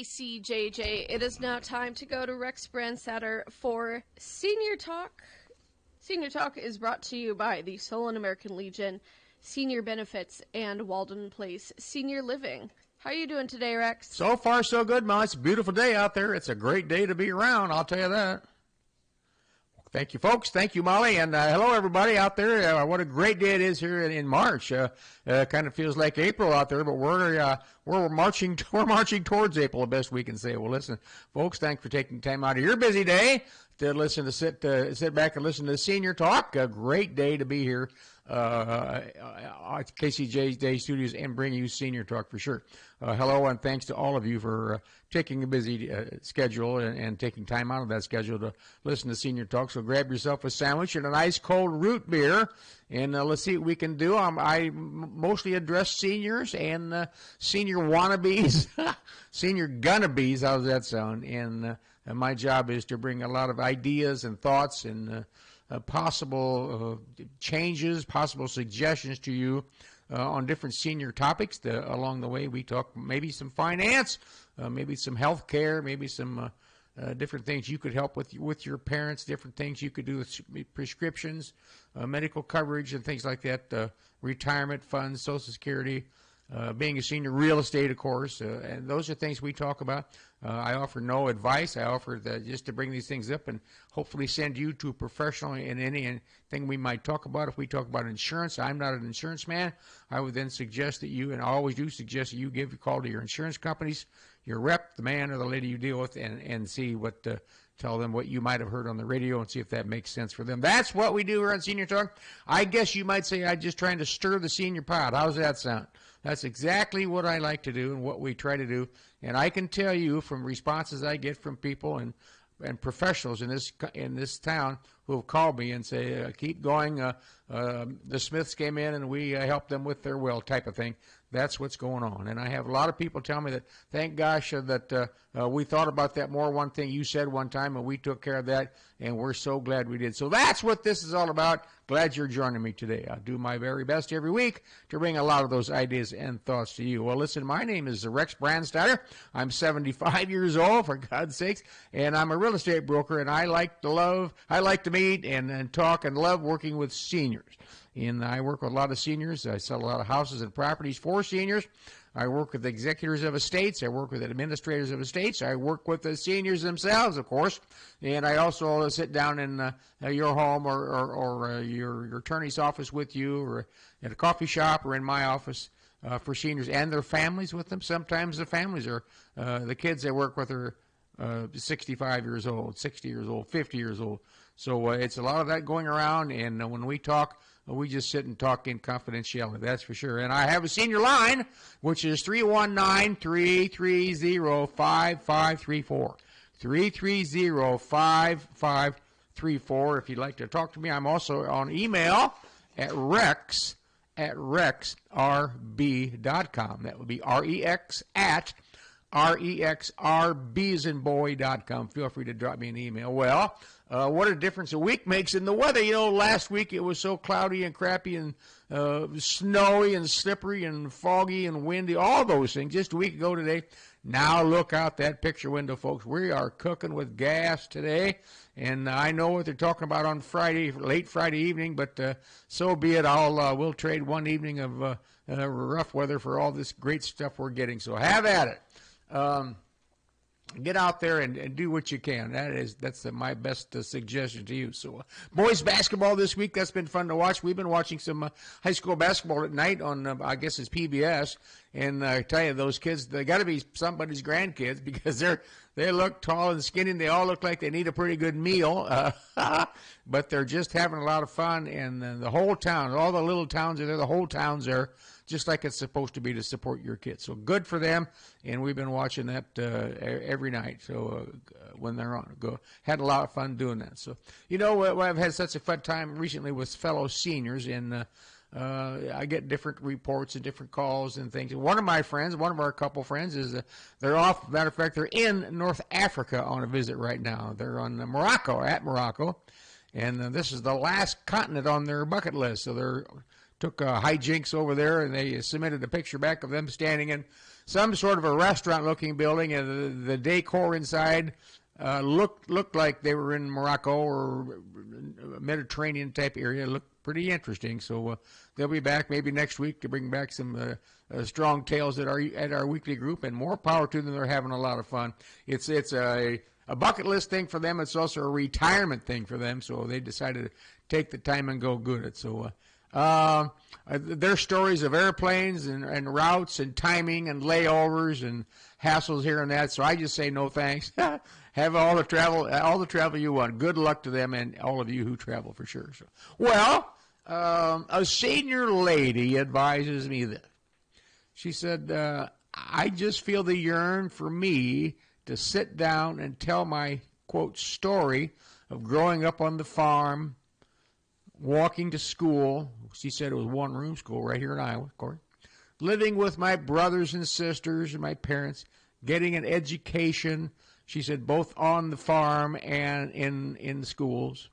KCJJ. It is now time to go to Rex Brandstatter for Senior Talk. Senior Talk is brought to you by the Solon American Legion, Senior Benefits, and Walden Place Senior Living. How are you doing today, Rex? So far, so good, Molly. It's a beautiful day out there. It's a great day to be around, I'll tell you that. Thank you, folks. Thank you, Molly. And hello, everybody out there. What a great day it is here in March. Kind of feels like April out there, but we're marching towards April, the best we can say. Well, listen, folks, thanks for taking time out of your busy day to sit back and listen to Senior Talk. A great day to be here at KCJ's Day Studios and bring you Senior Talk for sure. Hello, and thanks to all of you for taking a busy schedule and taking time out of that schedule to listen to Senior Talk. So grab yourself a sandwich and a nice cold root beer, and let's see what we can do. I mostly address seniors and senior wannabes, senior gonna-bees. How does that sound? And my job is to bring a lot of ideas and thoughts and possible changes, possible suggestions to you on different senior topics. Along the way, we talk maybe some finance, maybe some health care, maybe some different things you could help with your parents, different things you could do with prescriptions, medical coverage, and things like that, retirement funds, Social Security, being a senior, real estate, of course, and those are things we talk about. I offer no advice. I offer just to bring these things up and hopefully send you to a professional in anything we might talk about. If we talk about insurance, I'm not an insurance man. I would then suggest that you, and I always do suggest that you give a call to your insurance companies, your rep, the man or the lady you deal with, and see what tell them what you might have heard on the radio and see if that makes sense for them. That's what we do here on Senior Talk. I guess you might say I'm just trying to stir the senior pot. How's that sound? That's exactly what I like to do and what we try to do. And I can tell you from responses I get from people and professionals in this town who have called me and say, keep going. The Smiths came in and we helped them with their will type of thing. That's what's going on. And I have a lot of people tell me that, thank gosh that we thought about that more. One thing you said one time, and we took care of that, and we're so glad we did. So that's what this is all about. Glad you're joining me today. I do my very best every week to bring a lot of those ideas and thoughts to you. Well, listen, my name is Rex Brandstatter. I'm 75 years old, for God's sakes, and I'm a real estate broker, and I like to meet and talk and love working with seniors. And I work with a lot of seniors. I sell a lot of houses and properties for seniors. I work with executors of estates. I work with administrators of estates. I work with the seniors themselves, of course. And I also sit down in your home or your attorney's office with you, or at a coffee shop, or in my office for seniors and their families with them. Sometimes the families are, the kids I work with are 65 years old, 60 years old, 50 years old. So it's a lot of that going around. And when we talk, we just sit and talk in confidentiality, that's for sure. And I have a senior line, which is 319-330-5534. 330-5534 if you'd like to talk to me. I'm also on email at rex@rexrb.com. That would be rex at rexrbsinboy.com. Feel free to drop me an email. Well, what a difference a week makes in the weather. You know, last week it was so cloudy and crappy and snowy and slippery and foggy and windy, all those things. Just a week ago today. Now look out that picture window, folks. We are cooking with gas today. And I know what they're talking about on Friday, late Friday evening, but so be it. We'll trade one evening of rough weather for all this great stuff we're getting. So have at it. Get out there and do what you can. That's my best suggestion to you. So boys basketball this week, that's been fun to watch. We've been watching some high school basketball at night on I guess it's PBS, and I tell you, those kids, they got to be somebody's grandkids, because they look tall and skinny, and they all look like they need a pretty good meal, but they're just having a lot of fun. And the whole town, all the little towns are there, the whole town's there, just like it's supposed to be, to support your kids. So good for them, and we've been watching that every night. So when they're on, had a lot of fun doing that. So, you know, I've had such a fun time recently with fellow seniors, and I get different reports and different calls and things. One of our couple friends is they're off. Matter of fact, they're in North Africa on a visit right now. They're on Morocco, and this is the last continent on their bucket list. So they're took hijinks over there, and they submitted a picture back of them standing in some sort of a restaurant-looking building, and the decor inside looked like they were in Morocco or Mediterranean type area. Looked pretty interesting. So they'll be back maybe next week to bring back some strong tales at our weekly group, and more power to them. They're having a lot of fun. It's a bucket list thing for them. It's also a retirement thing for them. So they decided to take the time and go good at it. So their stories of airplanes and routes and timing and layovers and hassles here and that. So I just say no thanks. Have all the travel you want. Good luck to them and all of you who travel for sure. So, well, a senior lady advises me this. She said, I just feel the yearn for me to sit down and tell my, quote, story of growing up on the farm, walking to school. She said it was one-room school right here in Iowa, of course. Living with my brothers and sisters and my parents, getting an education, she said, both on the farm and in the schools,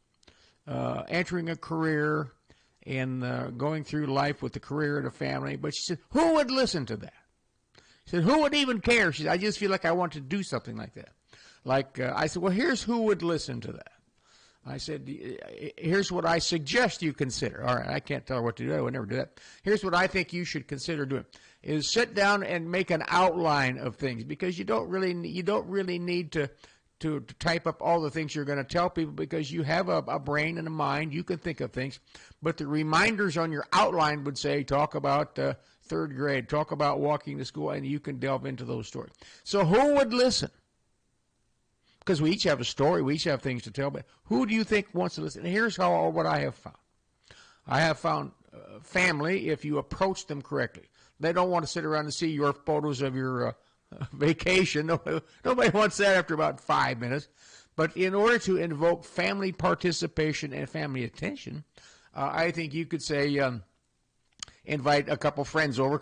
entering a career and going through life with a career and a family. But she said, who would listen to that? She said, who would even care? She said, I just feel like I want to do something like that. I said, well, here's who would listen to that. I said, here's what I suggest you consider. All right, I can't tell her what to do. I would never do that. Here's what I think you should consider doing: is sit down and make an outline of things, because you don't really need to type up all the things you're going to tell people, because you have a brain and a mind. You can think of things, but the reminders on your outline would say, talk about third grade, talk about walking to school, and you can delve into those stories. So who would listen? Because we each have a story, we each have things to tell, but who do you think wants to listen? And here's what I have found. I have found family, if you approach them correctly. They don't want to sit around and see your photos of your vacation. Nobody wants that after about 5 minutes. But in order to invoke family participation and family attention, I think you could say, invite a couple friends over,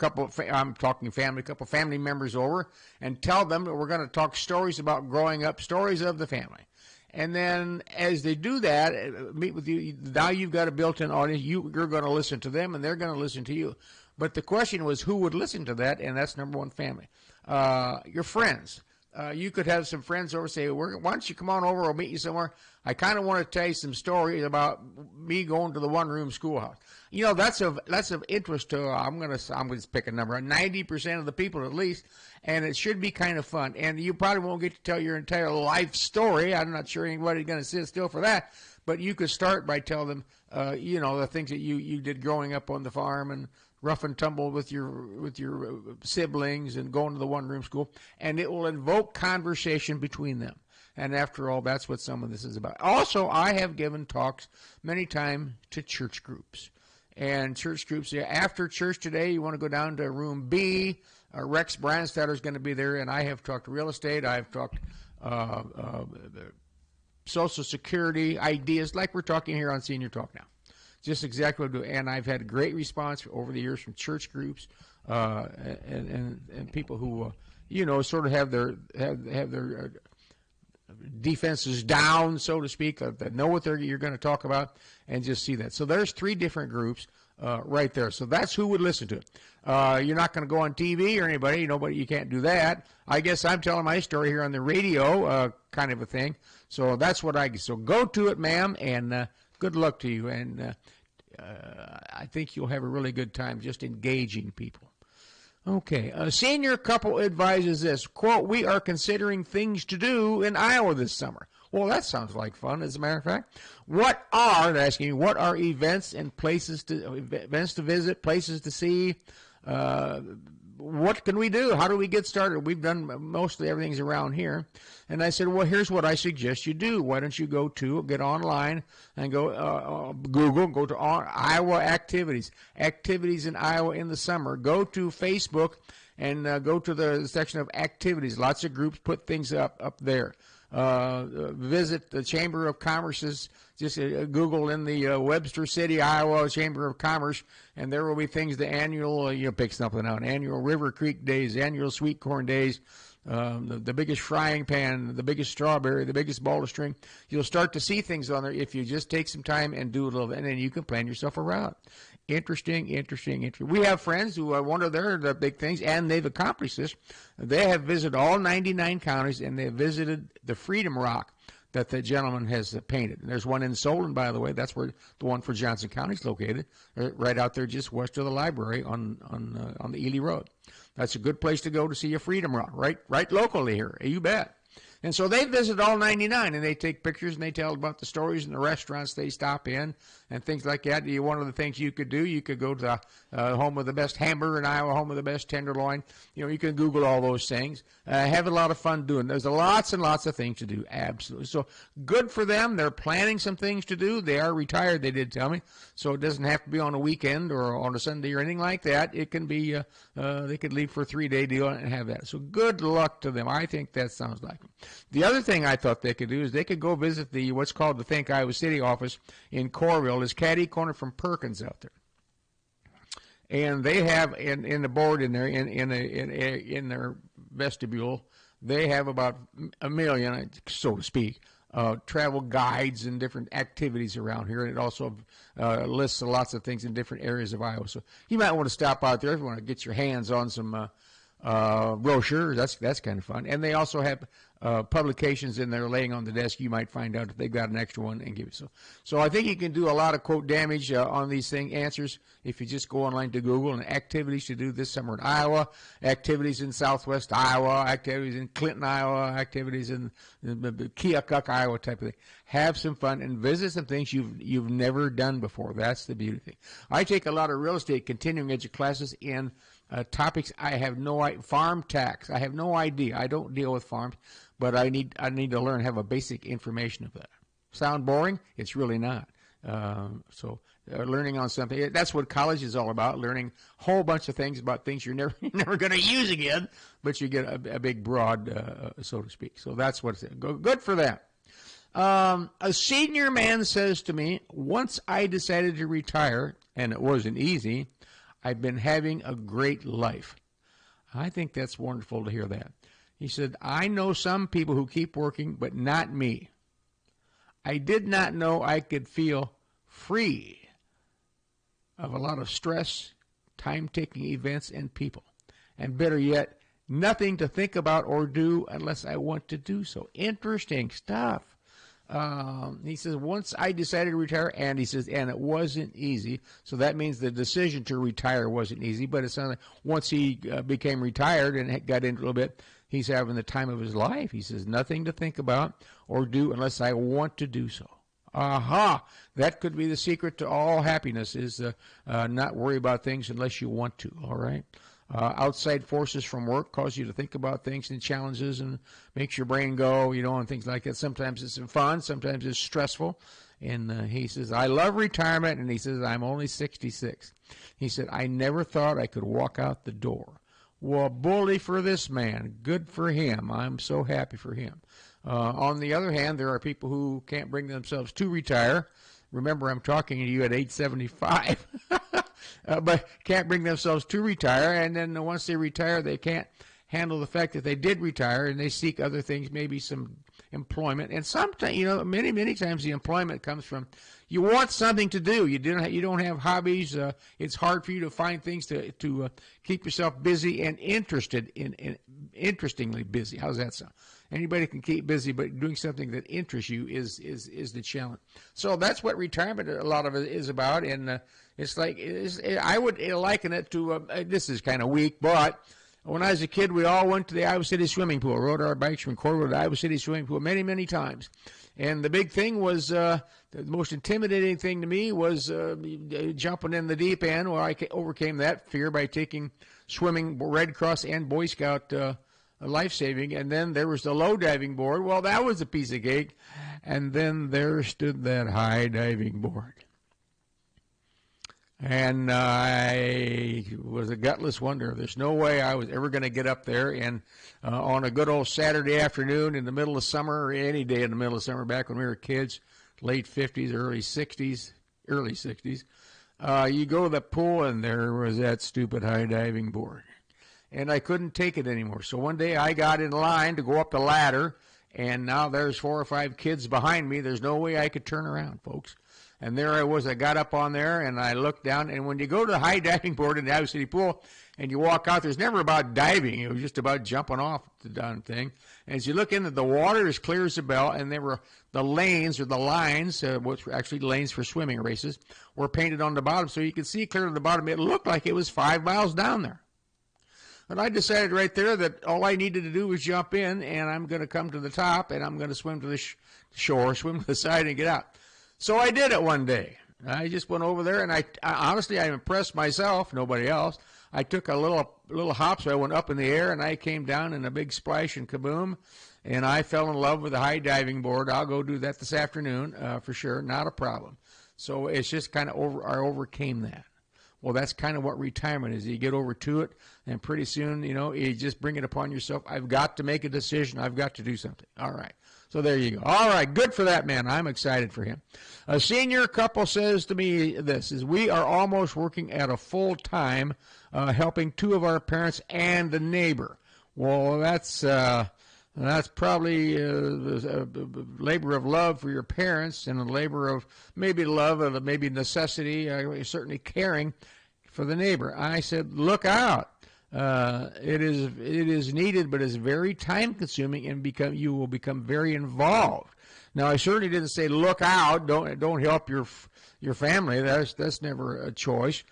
I'm talking family, a couple family members over, and tell them that we're going to talk stories about growing up, stories of the family. And then as they do that, meet with you, now you've got a built-in audience. You're going to listen to them, and they're going to listen to you. But the question was, who would listen to that? And that's number one, family. Your friends. You could have some friends over, say, why don't you come on over, I'll meet you somewhere. I kind of want to tell you some stories about me going to the one-room schoolhouse. You know, that's of interest to, I'm going to pick a number, 90% of the people at least, and it should be kind of fun. And you probably won't get to tell your entire life story. I'm not sure anybody's going to sit still for that, but you could start by telling them, the things that you did growing up on the farm and rough and tumble with your siblings and going to the one-room school, and it will invoke conversation between them. And after all, that's what some of this is about. Also, I have given talks many times to church groups. And church groups, after church today, you want to go down to room B. Rex Brandstatter is going to be there, and I have talked real estate. I've talked Social Security ideas, like we're talking here on Senior Talk now. Just exactly what I do. And I've had great response over the years from church groups and people who, sort of have their defenses down, so to speak, that know what you're going to talk about, and just see that. So there's 3 different groups right there. So that's who would listen to it. You're not going to go on TV or anybody. Nobody. You can't do that. I guess I'm telling my story here on the radio, kind of a thing. So that's what so go to it, ma'am, and good luck to you. And I think you'll have a really good time just engaging people. Okay, a senior couple advises this, quote, we are considering things to do in Iowa this summer. Well, that sounds like fun, as a matter of fact. They're asking you, what are events and events to visit, places to see? What can we do? How do we get started? We've done mostly everything's around here. And I said, well, here's what I suggest you do. Why don't you get online and go Google, go to Iowa activities in Iowa in the summer. Go to Facebook and go to the section of activities. Lots of groups put things up there. Visit the Chamber of Commerce's, just Google in the Webster City, Iowa Chamber of Commerce, and there will be things, the annual, pick something out, annual River Creek Days, annual Sweet Corn Days, the biggest frying pan, the biggest strawberry, the biggest ball of string. You'll start to see things on there if you just take some time and do a little, and then you can plan yourself around. Interesting. We have friends who one of their big things, and they've accomplished this. They have visited all 99 counties, and they have visited the Freedom Rock that the gentleman has painted. And there's one in Solon, by the way. That's where the one for Johnson County is located, right out there just west of the library on the Ely Road. That's a good place to go to see a Freedom Rock, right locally here. You bet. And so they visit all 99, and they take pictures, and they tell about the stories and the restaurants they stop in and things like that. One of the things you could do, you could go to the home of the best hamburger in Iowa, home of the best tenderloin. You can Google all those things. Have a lot of fun doing. There's lots and lots of things to do, absolutely. So good for them. They're planning some things to do. They are retired, they did tell me, so it doesn't have to be on a weekend or on a Sunday or anything like that. It can be, they could leave for a 3-day deal and have that. So good luck to them. I think that sounds like them. The other thing I thought they could do is they could go visit what's called the Think Iowa City office in Coralville. It's catty corner from Perkins out there, and they have in the board in there in their vestibule, they have about 1 million, so to speak, travel guides and different activities around here, and it also lists lots of things in different areas of Iowa. So you might want to stop out there if you want to get your hands on some brochures. That's kind of fun. And they also have publications in there laying on the desk. You might find out if they've got an extra one and give you. So I think you can do a lot of quote damage on these answers if you just go online to Google and activities to do this summer in Iowa, activities in Southwest Iowa, activities in Clinton, Iowa, activities in Keokuk, Iowa type of thing. Have some fun and visit some things you've never done before. That's the beauty thing. I take a lot of real estate continuing education classes in topics I have no idea. Farm tax, I have no idea. I don't deal with farms, but I need to learn, have a basic information of that. Sound boring? It's really not. Learning on something, that's what college is all about, learning a whole bunch of things about things you're never going to use again, but you get a big broad, so to speak. So that's what's good for them. A senior man says to me, once I decided to retire, and it wasn't easy, I've been having a great life. I think that's wonderful to hear that. He said, I know some people who keep working, but not me. I did not know I could feel free of a lot of stress, time-taking events, and people. And better yet, nothing to think about or do unless I want to do so. Interesting stuff. He says, once I decided to retire, and he says, and it wasn't easy. So that means the decision to retire wasn't easy, but it's not like once he became retired and got into a little bit, he's having the time of his life. He says, nothing to think about or do unless I want to do so. Aha! That could be the secret to all happiness, is not worry about things unless you want to, all right? Outside forces from work cause you to think about things and challenges and makes your brain go, and things like that. Sometimes it's fun, sometimes it's stressful. And he says, I love retirement, and he says, I'm only 66. He said, I never thought I could walk out the door. Well, bully for this man. Good for him. I'm so happy for him. On the other hand, there are people who can't bring themselves to retire. Remember, I'm talking to you at age 75. But can't bring themselves to retire, and then once they retire, they can't handle the fact that they did retire, and they seek other things, maybe some employment. And sometimes, many times the employment comes from you want something to do. You don't have hobbies. It's hard for you to find things to keep yourself busy and interested in interestingly busy. How's that sound? Anybody can keep busy, but doing something that interests you is the challenge. So that's what retirement, a lot of it is about, and it's like I would liken it to. This is kind of weak, but when I was a kid, we all went to the Iowa City swimming pool, rode our bikes from Coralville to the Iowa City swimming pool many times. And the big thing was, the most intimidating thing to me was jumping in the deep end. Well, I overcame that fear by taking swimming, Red Cross and Boy Scout life-saving. And then there was the low diving board. Well, that was a piece of cake. And then there stood that high diving board. And I was a gutless wonder. There's no way I was ever going to get up there. And on a good old Saturday afternoon in the middle of summer, or any day in the middle of summer, back when we were kids, late 50s, early 60s, you go to the pool, and there was that stupid high diving board. And I couldn't take it anymore. So one day I got in line to go up the ladder, and now there's 4 or 5 kids behind me. There's no way I could turn around, folks. And there I was. I got up on there, and I looked down. And when you go to the high diving board in the Iowa City pool, and you walk out, there's never about diving. It was just about jumping off the darn thing. And as you look in, the water is clear as a bell, and there were the lanes or the lines, which were actually lanes for swimming races, were painted on the bottom, so you could see clear to the bottom. It looked like it was 5 miles down there. And I decided right there that all I needed to do was jump in, and I'm going to come to the top, and I'm going to swim to the shore, swim to the side, and get out. So I did it one day. I just went over there, and I honestly, I impressed myself, nobody else. I took a little hop, so I went up in the air, and I came down in a big splash and kaboom, and I fell in love with the high diving board. I'll go do that this afternoon for sure, not a problem. So it's just kind of I overcame that. Well, that's kind of what retirement is. You get over to it, and pretty soon, you just bring it upon yourself. I've got to make a decision. I've got to do something. All right. So there you go. All right. Good for that man. I'm excited for him. A senior couple says to me this, we are almost working at a full-time helping 2 of our parents and a neighbor. Well, that's probably a labor of love for your parents and a labor of maybe love and maybe necessity, certainly caring for the neighbor. I said, look out. It is needed, but it's very time consuming, and you will become very involved. Now, I certainly didn't say look out. Don't help your family. That's never a choice.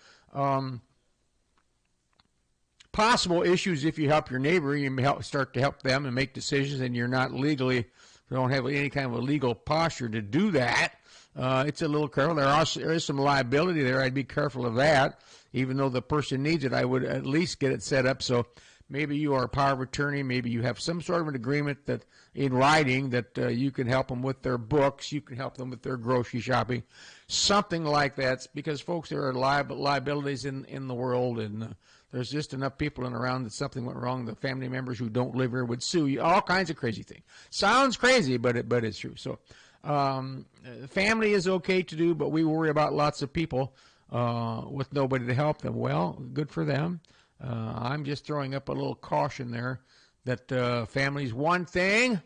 Possible issues if you help your neighbor, you start to help them and make decisions, and you're not legally, don't have any kind of a legal posture to do that. It's a little careful. There is some liability there. I'd be careful of that. Even though the person needs it, I would at least get it set up so maybe you are a power of attorney. Maybe you have some sort of an agreement that in writing that you can help them with their books. You can help them with their grocery shopping, something like that. Because, folks, there are liabilities in the world, and there's just enough people around that something went wrong. The family members who don't live here would sue you. All kinds of crazy things. Sounds crazy, but it's true. So family is okay to do, but we worry about lots of people with nobody to help them. Well, good for them. I'm just throwing up a little caution there that family's one thing.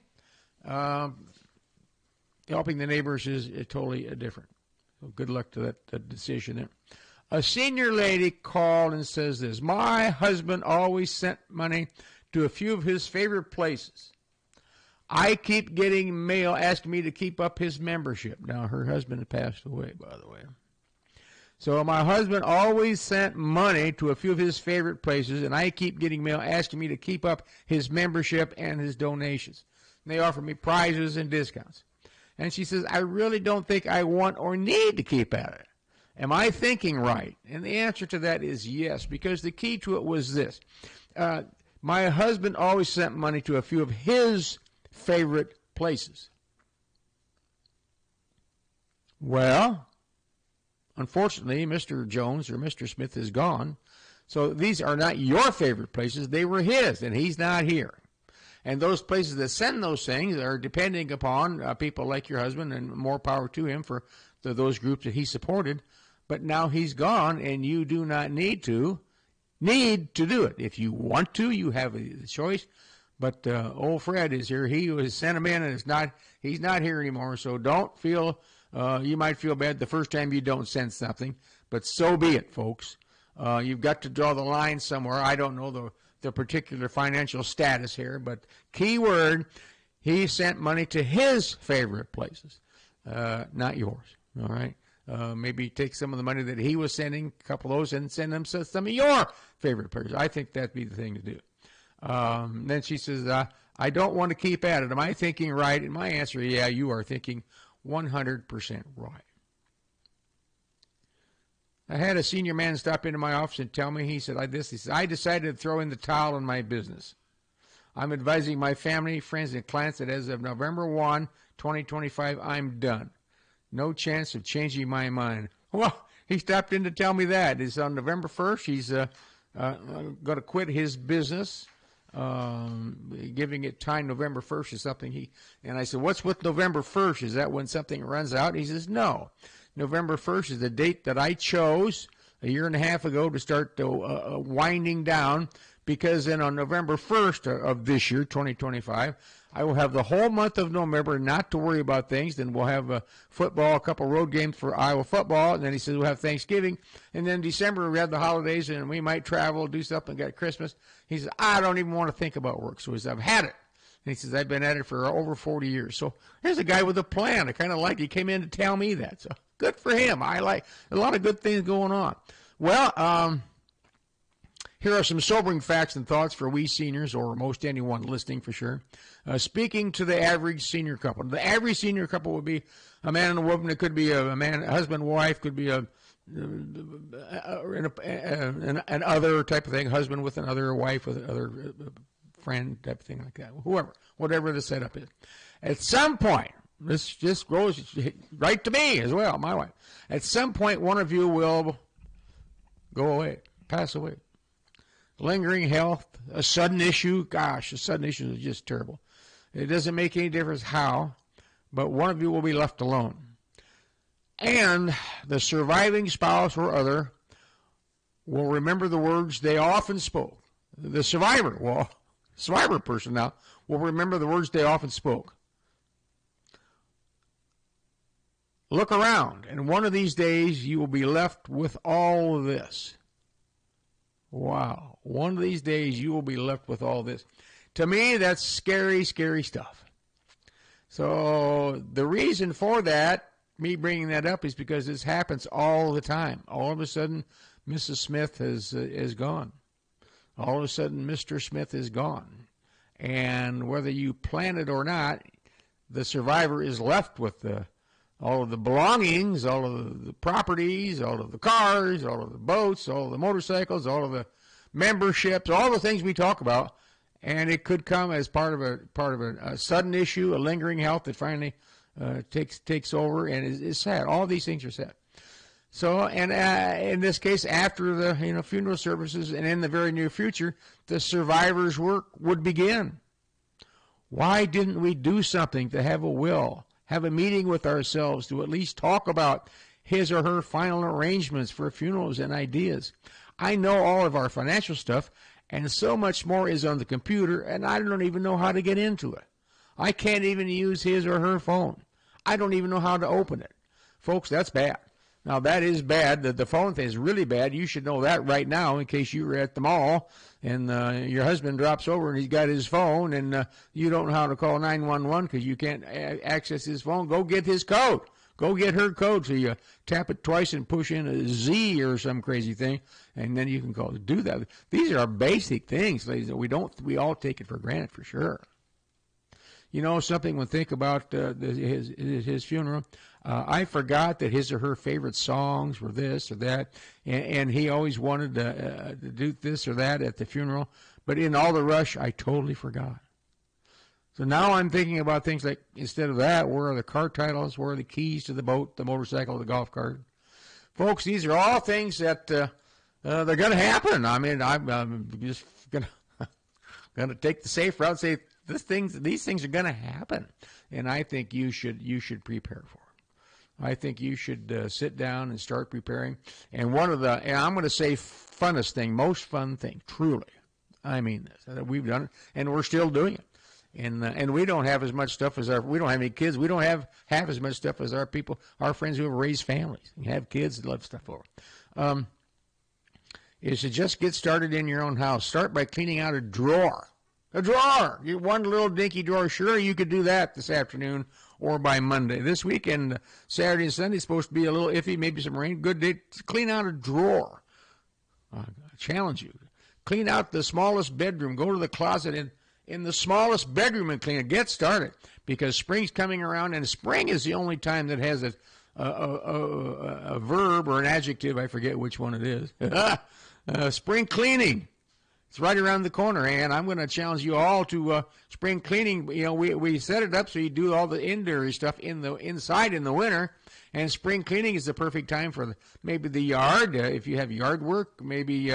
Helping the neighbors is totally different. So good luck to that decision there. A senior lady called and says this, my husband always sent money to a few of his favorite places. I keep getting mail asking me to keep up his membership. Now, her husband had passed away, by the way. So my husband always sent money to a few of his favorite places, and I keep getting mail asking me to keep up his membership and his donations. And they offer me prizes and discounts. And she says, I really don't think I want or need to keep at it. Am I thinking right? And the answer to that is yes, because the key to it was this. My husband always sent money to a few of his favorite places. Well, unfortunately, Mr. Jones or Mr. Smith is gone. So these are not your favorite places. They were his, and he's not here. And those places that send those things are depending upon people like your husband, and more power to him for those groups that he supported. But now he's gone, and you do not need to do it. If you want to, you have a choice. But old Fred is here. He was sent him in, and he's not here anymore. So don't feel, you might feel bad the first time you don't send something, but so be it, folks. You've got to draw the line somewhere. I don't know the particular financial status here, but key word, he sent money to his favorite places, not yours. All right. Maybe take some of the money that he was sending, a couple of those, and send them to some of your favorite places. I think that'd be the thing to do. Then she says, I don't want to keep at it. Am I thinking right? And my answer, yeah, you are thinking 100% right. I had a senior man stop into my office and tell me, he said, I decided to throw in the towel in my business. I'm advising my family, friends, and clients that as of November 1, 2025, I'm done. No chance of changing my mind. Well, he stopped in to tell me that. It's on November 1st. He's going to quit his business, giving it time. November 1st is something and I said, what's with November 1st? Is that when something runs out? He says, no. November 1st is the date that I chose a year and a half ago to start winding down, because then on November 1st of this year, 2025, I will have the whole month of November not to worry about things. Then we'll have football, a couple road games for Iowa football. And then he says we'll have Thanksgiving. And then December we have the holidays and we might travel, do something, get Christmas. He says, I don't even want to think about work. So he says, I've had it. And he says, I've been at it for over 40 years. So here's a guy with a plan. I kind of like it. He came in to tell me that. So good for him. I like a lot of good things going on. Well, here are some sobering facts and thoughts for we seniors, or most anyone listening for sure. Speaking to the average senior couple. The average senior couple would be a man and a woman. It could be a man, a husband, wife. Could be an other type of thing. Husband with another, wife with another, friend type of thing like that. Whoever, whatever the setup is. At some point, this just goes right to me as well, my wife. At some point, one of you will go away, pass away. Lingering health, a sudden issue. Gosh, a sudden issue is just terrible. It doesn't make any difference how, but one of you will be left alone. And the surviving spouse or other will remember the words they often spoke. The survivor person now will remember the words they often spoke. Look around, and one of these days you will be left with all of this. Wow. One of these days you will be left with all this. To me, that's scary, scary stuff. So the reason for that, me bringing that up, is because this happens all the time. All of a sudden, Mrs. Smith is gone. All of a sudden, Mr. Smith is gone. And whether you plan it or not, the survivor is left with all of the belongings, all of the properties, all of the cars, all of the boats, all of the motorcycles, all of the memberships, all the things we talk about, and it could come as part of a sudden issue, a lingering health that finally takes over, and is sad. All these things are sad. So, and in this case, after the funeral services, and in the very near future, the survivor's work would begin. Why didn't we do something to have a will? Have a meeting with ourselves to at least talk about his or her final arrangements for funerals and ideas. I know all of our financial stuff, and so much more is on the computer, and I don't even know how to get into it. I can't even use his or her phone. I don't even know how to open it. Folks, that's bad. Now, that is bad. The phone thing is really bad. You should know that right now in case you were at the mall and your husband drops over and he's got his phone and you don't know how to call 911 because you can't access his phone. Go get his code. Go get her code. So you tap it twice and push in a Z or some crazy thing, and then you can call it. Do that. These are basic things, ladies. We all take it for granted for sure. You know something, when think about his funeral, I forgot that his or her favorite songs were this or that, and he always wanted to do this or that at the funeral. But in all the rush, I totally forgot. So now I'm thinking about things like, instead of that, where are the car titles? Where are the keys to the boat, the motorcycle, the golf cart? Folks, these are all things that they're going to happen. I mean, I'm just going to take the safe route and say, these things are going to happen, and I think you should prepare for it. I think you should sit down and start preparing. And and I'm going to say funnest thing, most fun thing, truly, I mean this. We've done it, and we're still doing it. And we don't have as much stuff as we don't have any kids. We don't have half as much stuff as our friends who have raised families and have kids that love stuff over. Is to just get started in your own house. Start by cleaning out a drawer. A drawer. One little dinky drawer. Sure, you could do that this afternoon or by Monday. This weekend, Saturday and Sunday, is supposed to be a little iffy, maybe some rain. Good day to clean out a drawer. I challenge you. Clean out the smallest bedroom. Go to the closet in the smallest bedroom and clean it. Get started, because spring's coming around, and spring is the only time that has a verb or an adjective. I forget which one it is. Spring cleaning. It's right around the corner, and I'm going to challenge you all to spring cleaning. You know, we set it up so you do all the indoor stuff inside in the winter, and spring cleaning is the perfect time for maybe the yard. If you have yard work, maybe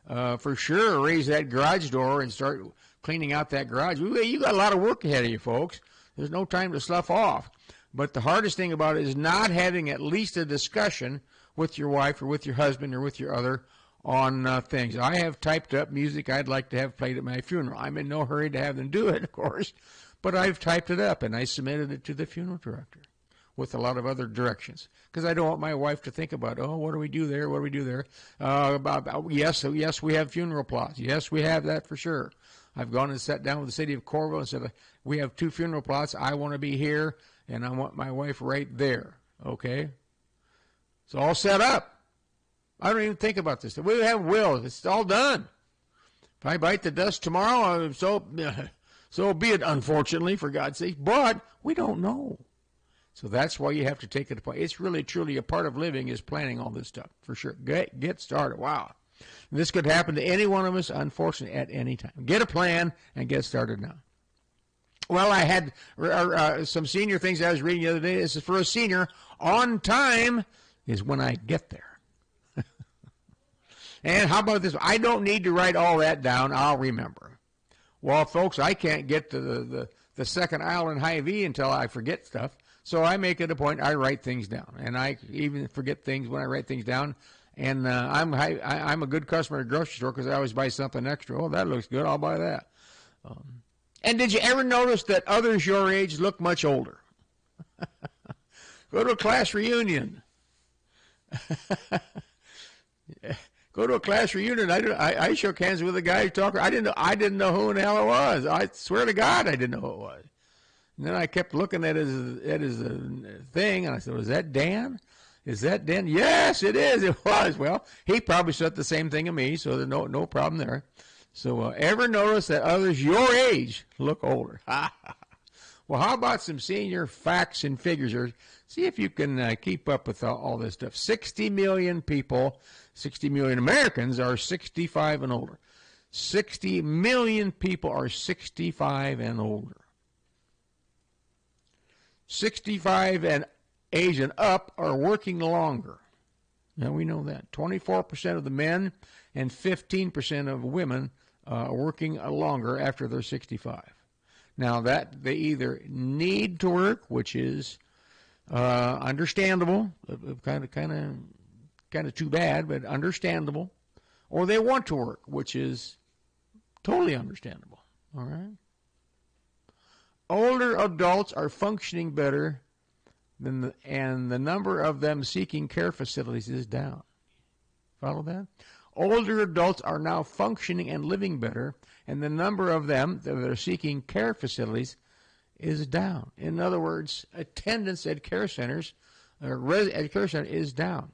for sure raise that garage door and start cleaning out that garage. You got a lot of work ahead of you, folks. There's no time to slough off. But the hardest thing about it is not having at least a discussion with your wife or with your husband or with your other on things. I have typed up music I'd like to have played at my funeral. I'm in no hurry to have them do it, of course, But I've typed it up and I submitted it to the funeral director with a lot of other directions, because I don't want my wife to think about, oh, what do we do there? What do we do there? Yes, we have funeral plots. Yes, we have that for sure. I've gone and sat down with the city of Coralville and said, we have 2 funeral plots. I want to be here, and I want my wife right there. Okay? It's all set up. I don't even think about this. We have wills. It's all done. If I bite the dust tomorrow, so be it, unfortunately, for God's sake. But we don't know. So that's why you have to take it apart. It's really, truly a part of living is planning all this stuff, for sure. Get started. Wow. This could happen to any one of us, unfortunately, at any time. Get a plan and get started now. Well, I had some senior things I was reading the other day. This is for a senior. On time is when I get there. And how about this? I don't need to write all that down. I'll remember. Well, folks, I can't get to the second aisle in Hy-Vee until I forget stuff. So I make it a point. I write things down. And I even forget things when I write things down. And I'm a good customer at a grocery store because I always buy something extra. Oh, that looks good. I'll buy that. And did you ever notice that others your age look much older? Go to a class reunion. Go to a class reunion. I shook hands with a guy talking. I didn't know who in the hell it was. I swear to God, I didn't know who it was. And then I kept looking at his thing, and I said, "Was that Dan? Is that Dan?" Yes, it is. It was. Well, he probably said the same thing to me, so there's no problem there. So ever notice that others your age look older? Well, how about some senior facts and figures? Or see if you can keep up with all this stuff. 60 million people, 60 million Americans are 65 and older. 60 million people are 65 and older. 65 and age and up are working longer. Now we know that. 24% of the men and 15% of women are working longer after they're 65. Now that they either need to work, which is understandable, kind of too bad, but understandable, or they want to work, which is totally understandable. All right. Older adults are functioning better and the number of them seeking care facilities is down. Follow that? Older adults are now functioning and living better, and the number of them that are seeking care facilities is down. In other words, attendance at care centers is down.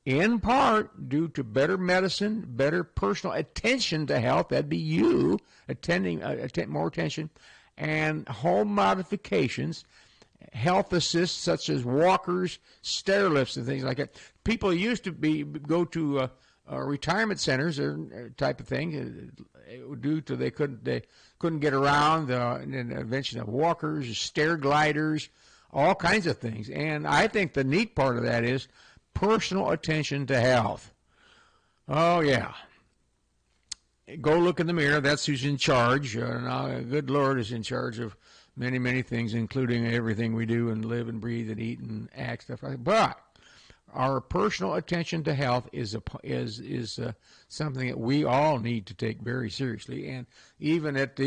In part due to better medicine, better personal attention to health, that'd be you attending more attention, and home modifications, health assists such as walkers, stair lifts, and things like that. People used to go to retirement centers or type of thing due to they couldn't get around, and the invention of walkers, stair gliders, all kinds of things. And I think the neat part of that is personal attention to health. Oh yeah. Go look in the mirror. That's who's in charge. Now, good Lord is in charge of many, many things, including everything we do and live and breathe and eat and act, stuff like that. But our personal attention to health is something that we all need to take very seriously. And even at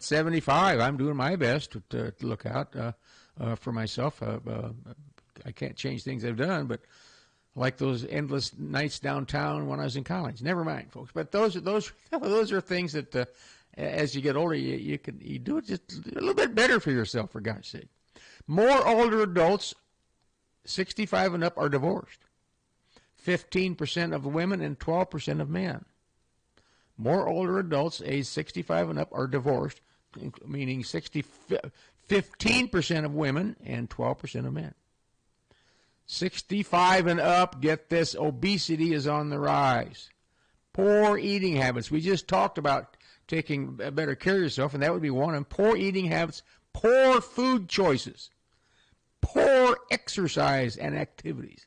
75, I'm doing my best to look out for myself. I can't change things I've done, but like those endless nights downtown when I was in college. Never mind, folks. But those are things that as you get older, you do it just a little bit better for yourself, for God's sake. More older adults, 65 and up, are divorced. 15% of women and 12% of men. More older adults aged 65 and up are divorced, meaning 15% of women and 12% of men. 65 and up, get this, obesity is on the rise. Poor eating habits. We just talked about taking better care of yourself, and that would be one of them. Poor eating habits, poor food choices, poor exercise and activities.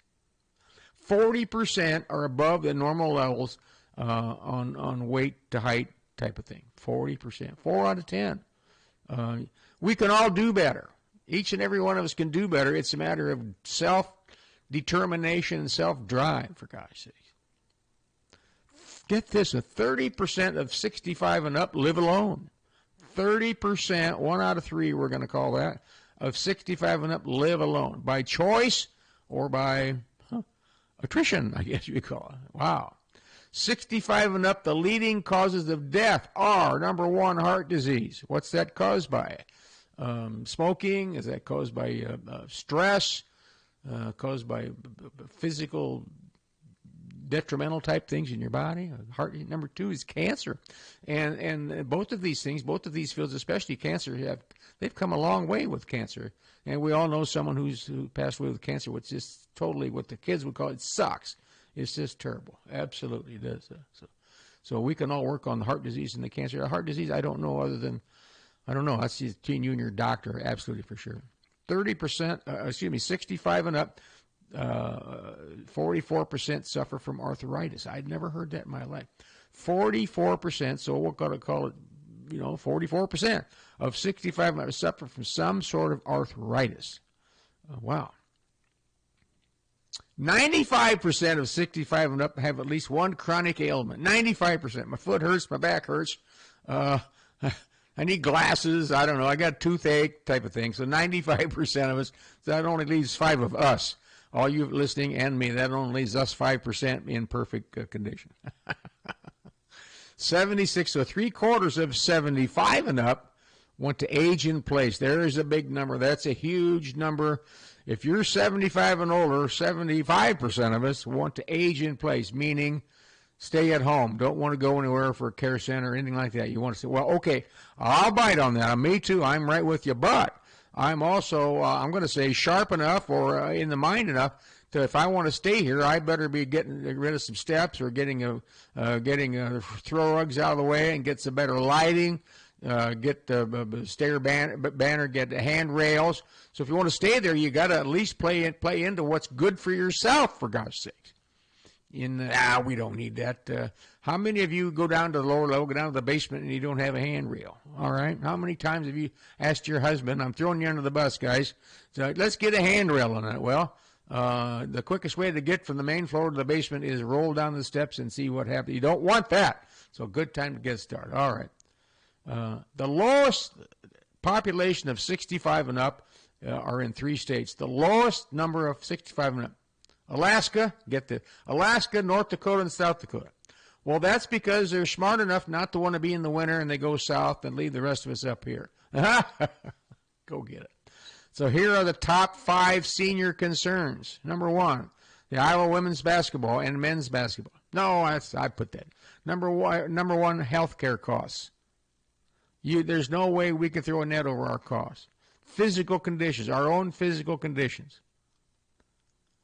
40% are above the normal levels on weight to height type of thing. 40%. 4 out of 10. We can all do better. Each and every one of us can do better. It's a matter of self-determination and self-drive, for God's sake. Get this, 30% of 65 and up live alone. 30%, 1 out of 3, we're going to call that, of 65 and up live alone by choice or by attrition, I guess you call it. Wow. 65 and up, the leading causes of death are, number 1, heart disease. What's that caused by? Smoking. Is that caused by stress? Caused by physical detrimental type things in your body? Heart. Number 2 is cancer. And both of these things, both of these fields, especially cancer, they've come a long way with cancer. And we all know someone who passed away with cancer, which is totally what the kids would call it sucks. It's just terrible. Absolutely it does. So we can all work on the heart disease and the cancer. The heart disease, I don't know That's between you and your doctor, absolutely for sure. 30%, 65 and up, 44% suffer from arthritis. I'd never heard that in my life. 44%, so we're going to call it, 44% of 65 and up suffer from some sort of arthritis. Wow. 95% of 65 and up have at least one chronic ailment. 95%. My foot hurts, my back hurts. I need glasses. I don't know. I got toothache type of thing. So 95% of us, that only leaves 5 of us. All you listening and me, that only leaves us 5% in perfect condition. 76, so 3/4 of 75 and up want to age in place. There is a big number. That's a huge number. If you're 75 and older, 75% of us want to age in place, meaning stay at home. Don't want to go anywhere for a care center or anything like that. You want to say, well, okay, I'll bite on that. Me too. I'm right with you. But I'm also, I'm going to say, sharp enough or in the mind enough to, if I want to stay here, I better be getting rid of some steps or getting throw rugs out of the way and get some better lighting. Get the stair banner, get the handrails. So if you want to stay there, you got to at least play into what's good for yourself, for God's sake. We don't need that. How many of you go down to the lower level, go down to the basement, and you don't have a handrail? All right. How many times have you asked your husband, I'm throwing you under the bus, guys, so let's get a handrail on it? Well, the quickest way to get from the main floor to the basement is roll down the steps and see what happens. You don't want that. So good time to get started. All right. The lowest population of 65 and up are in 3 states. The lowest number of 65 and up. Alaska, Alaska, North Dakota, and South Dakota. Well, that's because they're smart enough not to want to be in the winter, and they go south and leave the rest of us up here. Go get it. So here are the top 5 senior concerns. Number 1, the Iowa women's basketball and men's basketball. No, I put that. Number one, health care costs. There's no way we can throw a net over our costs. Physical conditions, our own physical conditions.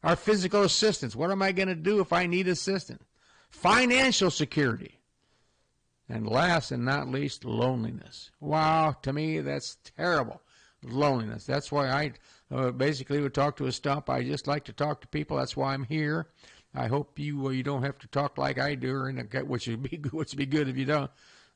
Our physical assistance. What am I going to do if I need assistance? Financial security. And last and not least, loneliness. Wow, to me, that's terrible. Loneliness. That's why I basically would talk to a stump. I just like to talk to people. That's why I'm here. I hope you don't have to talk like I do, which would be good if you don't.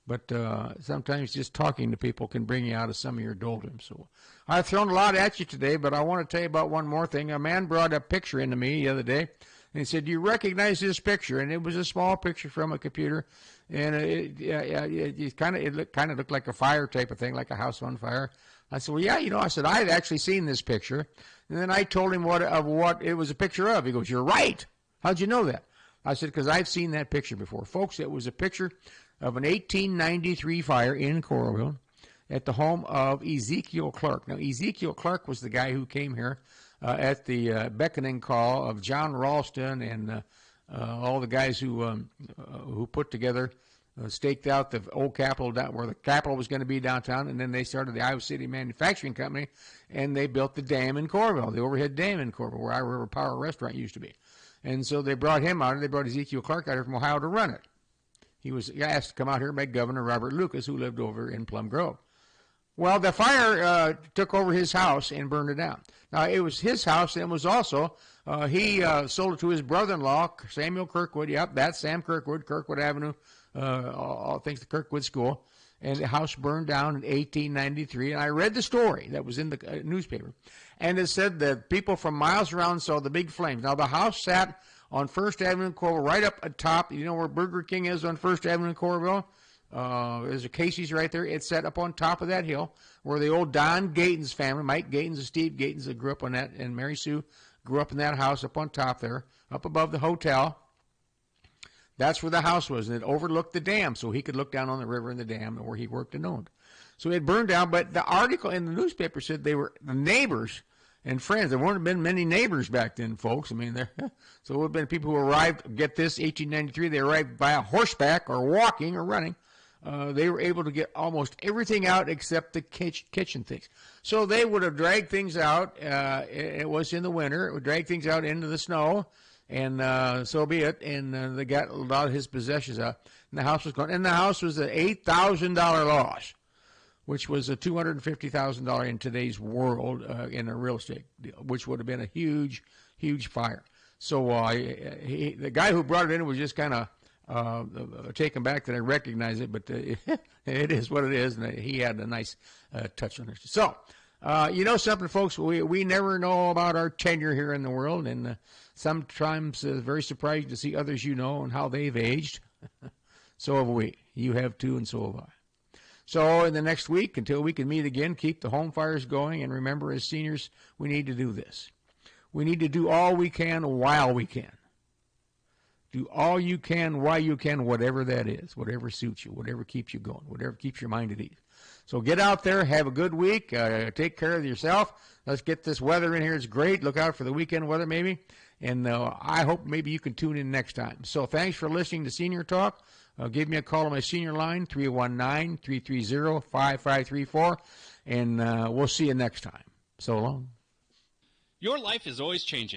But sometimes just talking to people can bring you out of some of your doldrums. So I've thrown a lot at you today, but I want to tell you about one more thing. A man brought a picture into me the other day, and he said, "Do you recognize this picture?" And it was a small picture from a computer, and it kind of looked like a fire type of thing, like a house on fire. I said, "Well, yeah, I said I've actually seen this picture." And then I told him what it was a picture of. He goes, "You're right. How'd you know that?" I said, "Because I've seen that picture before, folks. It was a picture of an 1893 fire in Coralville at the home of Ezekiel Clark. Now, Ezekiel Clark was the guy who came here at the beckoning call of John Ralston and all the guys who put together, staked out the old Capitol down where the Capitol was going to be downtown, and then they started the Iowa City Manufacturing Company, and they built the dam in Coralville, the overhead dam in Coralville, where Iowa River Power Restaurant used to be. And so they brought him out, and they brought Ezekiel Clark out here from Ohio to run it. He was asked to come out here by Governor Robert Lucas, who lived over in Plum Grove. Well, the fire took over his house and burned it down. Now, it was his house, and it was also, he sold it to his brother-in-law, Samuel Kirkwood. Yep, that's Sam Kirkwood, Kirkwood Avenue, all thanks to Kirkwood School. And the house burned down in 1893. And I read the story that was in the newspaper. And it said that people from miles around saw the big flames. Now, the house sat on First Avenue in Coralville, right up at top. You know where Burger King is on First Avenue in Coralville? There's a Casey's right there. It's set up on top of that hill where the old Don Gatens family, Mike Gatens and Steve Gatens, that grew up on that, and Mary Sue grew up in that house up on top there, up above the hotel. That's where the house was, and it overlooked the dam, so he could look down on the river and the dam where he worked and owned. So it burned down, but the article in the newspaper said they were the neighbors and friends. There weren't been many neighbors back then, folks. I mean, so it would have been people who arrived, get this, 1893, they arrived via horseback or walking or running. They were able to get almost everything out except the kitchen things. So they would have dragged things out. It was in the winter. It would drag things out into the snow, and so be it. And they got a lot of his possessions out. And the house was gone. And the house was an $8,000 loss, which was a $250,000 in today's world in a real estate deal, which would have been a huge, huge fire. So the guy who brought it in was just kind of taken back that I recognize it, but it is what it is, and he had a nice touch on it. So, you know something, folks, we never know about our tenure here in the world, and sometimes very surprising to see others you know and how they've aged. So have we. You have too, and so have I. So in the next week, until we can meet again, keep the home fires going, and remember, as seniors, we need to do this. We need to do all we can while we can. Do all you can, while you can, whatever that is, whatever suits you, whatever keeps you going, whatever keeps your mind at ease. So get out there, have a good week, take care of yourself. Let's get this weather in here. It's great. Look out for the weekend weather maybe. And I hope maybe you can tune in next time. So thanks for listening to Senior Talk. Give me a call on my senior line, 319-330-5534. And we'll see you next time. So long. Your life is always changing.